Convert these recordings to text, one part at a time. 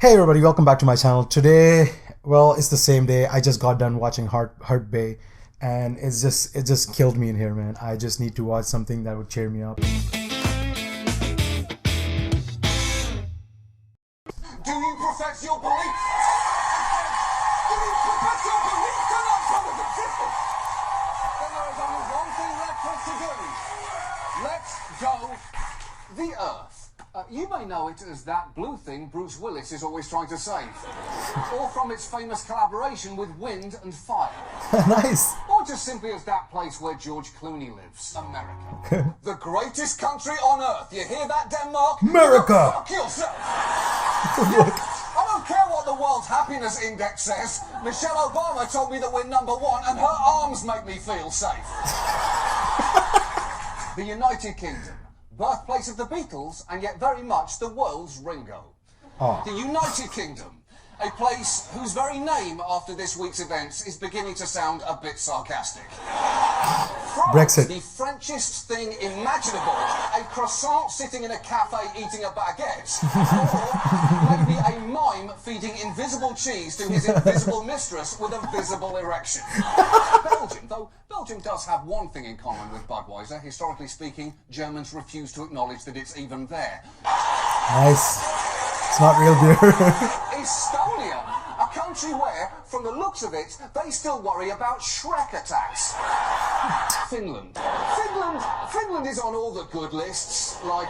Hey everybody, welcome back to my channel. Today, well, it's the same day. I just got done watching Hurt Bay, and it just killed me in here, man. I just need to watch something that would cheer me up. Do you profess your belief? Do you profess your belief to not common existence? Then there is only one thing left for us to do. Let's go the Earth. You may know it as that blue thing Bruce Willis is always trying to save. Or from its famous collaboration with Wind and Fire. Nice. Or just simply as that place where George Clooney lives, America. The greatest country on Earth. You hear that, Denmark? America! Fuck yourself! I don't care what the World's Happiness Index says. Michelle Obama told me that we're #1 and her arms make me feel safe. The United Kingdom. Birthplace of the Beatles, and yet very much the world's Ringo. Oh. The United Kingdom, a place whose very name after this week's events is beginning to sound a bit sarcastic. France, Brexit. the Frenchest thing imaginable, a croissant sitting in a cafe eating a baguette, or maybe a mime feeding invisible cheese to his invisible mistress with a visible erection. Belgium, though Belgium does have one thing in common with Budweiser. Historically speaking, Germans refuse to acknowledge that it's even there. Nice. It's not real beer. Estonia, a country where, from the looks of it, they still worry about Shrek attacks. Finland. Finland is on all the good lists, like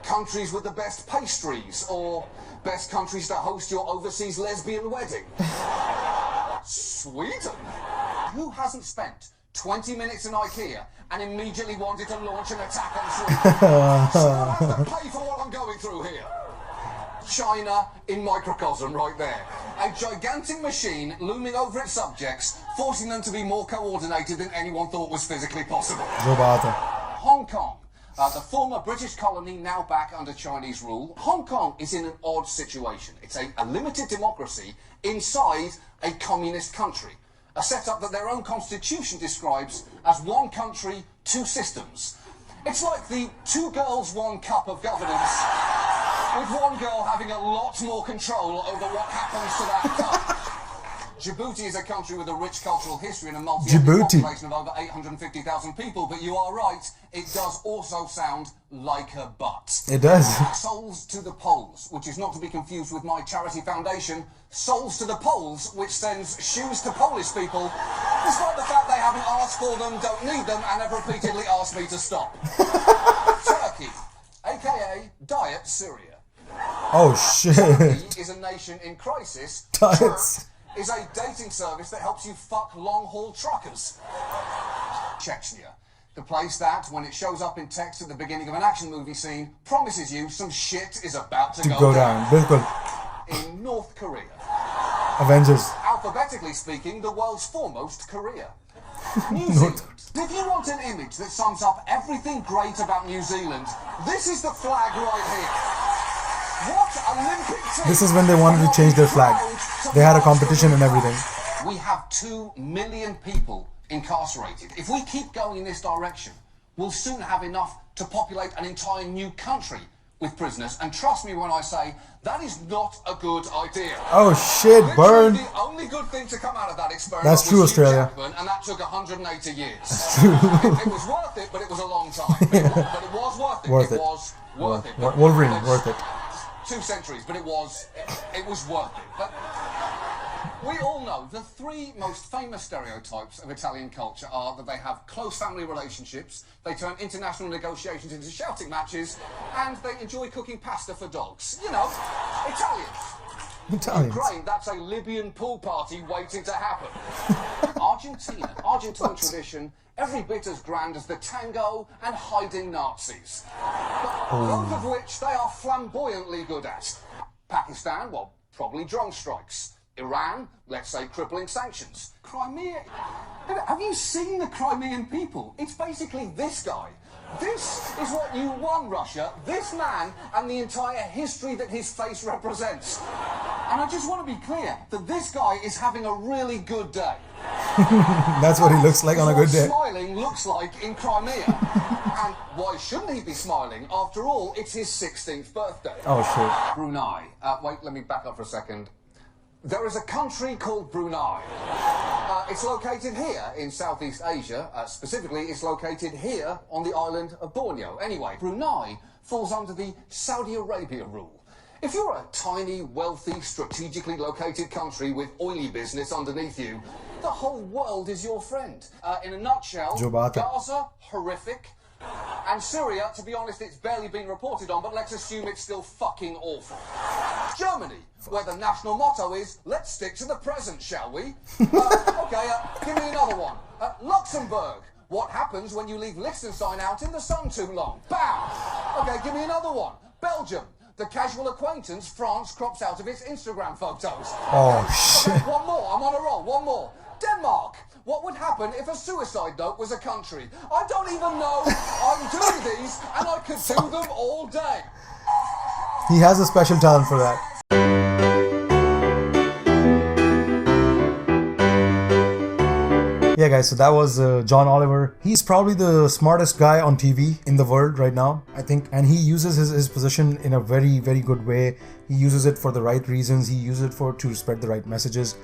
countries with the best pastries, or best countries to host your overseas lesbian wedding. Sweden. Who hasn't spent 20 minutes in IKEA and immediately wanted to launch an attack on Sweden? Someone has to pay for what I'm going through here. China in microcosm right there. A gigantic machine looming over its subjects, forcing them to be more coordinated than anyone thought was physically possible. Hong Kong. The former British colony, now back under Chinese rule. Hong Kong is in an odd situation. It's a limited democracy inside a communist country. A setup that their own constitution describes as one country, two systems. It's like the two girls, one cup of governance, with one girl having a lot more control over what happens to that cup. Djibouti is a country with a rich cultural history and a multi-ethnic population of over 850,000 people, but you are right, it does also sound like a butt. It does. Souls to the Poles, which is not to be confused with my charity foundation, Souls to the Poles, which sends shoes to Polish people, despite the fact they haven't asked for them, don't need them, and have repeatedly asked me to stop. Turkey, aka Diet Syria. Oh shit. Turkey is a nation in crisis. Diets. Is a dating service that helps you fuck long-haul truckers. Chechnya, the place that, when it shows up in text at the beginning of an action movie scene, promises you some shit is about to go down. Bilkul. In North Korea. Avengers. Alphabetically speaking, the world's foremost Korea. New Zealand. If you want an image that sums up everything great about New Zealand, this is the flag right here. What Olympic team? This is when they wanted to change their flag. They had a competition and everything. We have 2 million people incarcerated. If we keep going in this direction, we'll soon have enough to populate an entire new country with prisoners. And trust me when I say, that is not a good idea. Oh shit, burn. The only good thing to come out of that experiment That's true, was Australia. Jackman, and that took 180 years. That's true. It was worth it, but it was a long time. But it was worth it. Worth it it. was worth it. Wolverine, worth it. 2 centuries, but it was worth it. But we all know the 3 most famous stereotypes of Italian culture are that they have close family relationships, they turn international negotiations into shouting matches, and they enjoy cooking pasta for dogs. You know, Italians. Ukraine, that's a Libyan pool party waiting to happen. Argentine tradition, every bit as grand as the tango and hiding Nazis. But both of which they are flamboyantly good at. Pakistan, well, probably drone strikes. Iran, let's say crippling sanctions. Crimea, have you seen the Crimean people? It's basically this guy. This is what you won, Russia, this man and the entire history that his face represents. And I just want to be clear that this guy is having a really good day. That's what he looks like on a good day. Smiling looks like in Crimea. And why shouldn't he be smiling? After all, it's his 16th birthday. Oh, shit. Brunei. Wait, let me back up for a second. There is a country called Brunei. It's located here in Southeast Asia. Specifically, it's located here on the island of Borneo. Anyway, Brunei falls under the Saudi Arabia rule. If you're a tiny, wealthy, strategically located country with oily business underneath you, the whole world is your friend. In a nutshell, Djibouti. Gaza, horrific. And Syria, to be honest, it's barely been reported on, but let's assume it's still fucking awful. Germany, where the national motto is, let's stick to the present, shall we? Give me another one. Luxembourg. What happens when you leave Liechtenstein out in the sun too long? Bam! Okay, give me another one. Belgium. The casual acquaintance France crops out of its Instagram photos. Oh, shit. Okay, one more. I'm on a roll. One more. Denmark. What would happen if a suicide note was a country? I don't even know. I'm doing these, and I could do them all day. He has a special talent for that. Yeah, guys, so that was John Oliver. He's probably the smartest guy on TV in the world right now, I think. And he uses his position in a very, very good way. He uses it for the right reasons. He uses it to spread the right messages.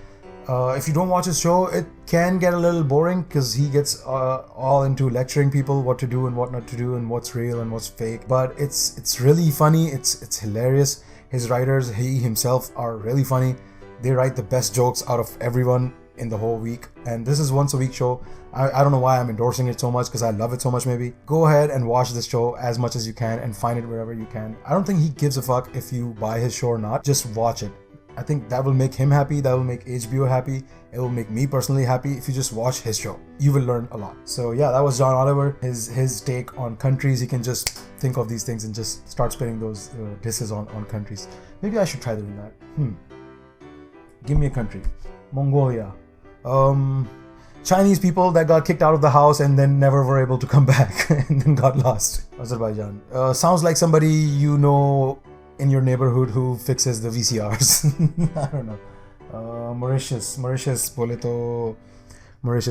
If you don't watch his show, it can get a little boring because he gets all into lecturing people what to do and what not to do and what's real and what's fake. But it's really funny. It's hilarious. His writers, he himself, are really funny. They write the best jokes out of everyone in the whole week, and this is once a week show. I don't know why I'm endorsing it so much, because I love it so much. Maybe go ahead and watch this show as much as you can and find it wherever you can. I don't think he gives a fuck if you buy his show or not. Just watch it. I think that will make him happy, that will make HBO happy, it will make me personally happy. If you just watch his show, you will learn a lot. So yeah, that was John Oliver. His take on countries. He can just think of these things and just start spitting those disses on countries. Maybe I should try doing that. Give me a country. Mongolia. Chinese people that got kicked out of the house and then never were able to come back and then got lost. Azerbaijan. Sounds like somebody you know in your neighborhood who fixes the VCRs. I don't know. Mauritius. Mauritius.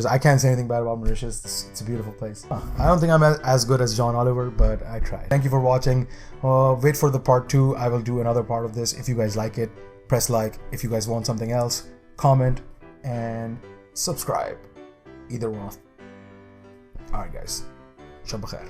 I can't say anything bad about Mauritius. It's a beautiful place. I don't think I'm as good as John Oliver, but I tried. Thank you for watching. Wait for the part 2. I will do another part of this. If you guys like it, press like. If you guys want something else, comment and subscribe. Either one. Alright guys. Shab khair.